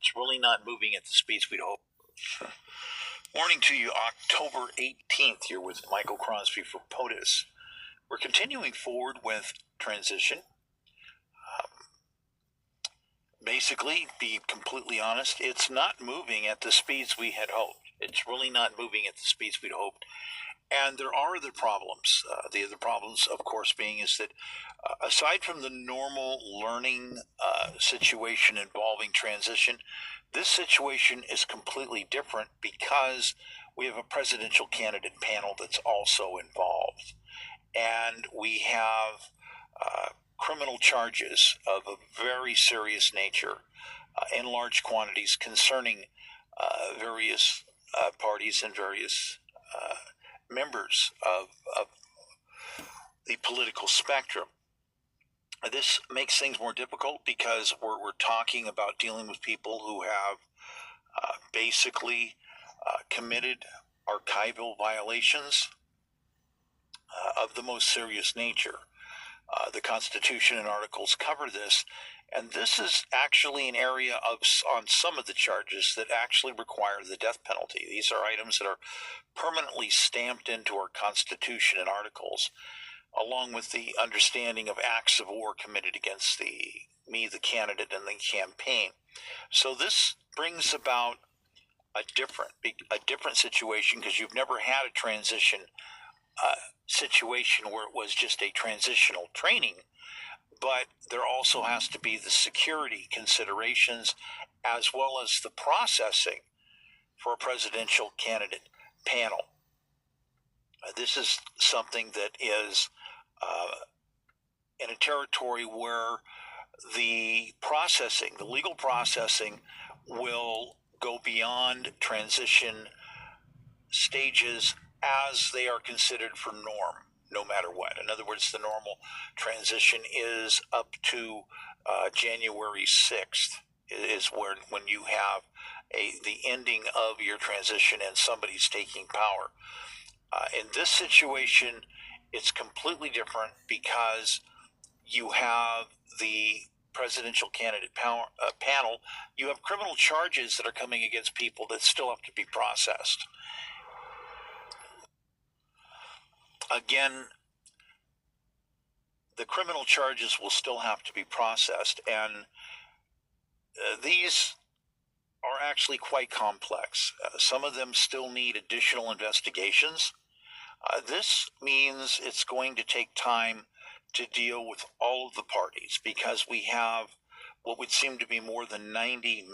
It's really not moving at the speeds we'd hope. Morning to you, October 18th, here with Michael Crosby for POTUS. We're continuing forward with transition. Basically, be completely honest, it's not moving at the speeds we had hoped. It's really not moving at the speeds we'd hoped. And there are other problems. The other problems, of course, being is that aside from the normal learning situation involving transition, this situation is completely different because we have a presidential candidate panel that's also involved. And we have criminal charges of a very serious nature in large quantities concerning various parties and various members of the political spectrum. This makes things more difficult because we're talking about dealing with people who have basically committed archival violations of the most serious nature. The Constitution and Articles cover this, and this is actually an area on some of the charges that actually require the death penalty. These are items that are permanently stamped into our Constitution and Articles, along with the understanding of acts of war committed against me, the candidate, and the campaign. So this brings about a different situation because you've never had a transition situation where it was just a transitional training, but there also has to be the security considerations as well as the processing for a presidential candidate panel. This is something that is in a territory where the legal processing will go beyond transition stages as they are considered for norm, no matter what. In other words, the normal transition is up to January 6th is when you have the ending of your transition and somebody's taking power. In this situation, it's completely different because you have the presidential candidate panel. You have criminal charges that are coming against people that still have to be processed. Again, the criminal charges will still have to be processed, and these are actually quite complex. Some of them still need additional investigations. This means it's going to take time to deal with all of the parties because we have what would seem to be more than 90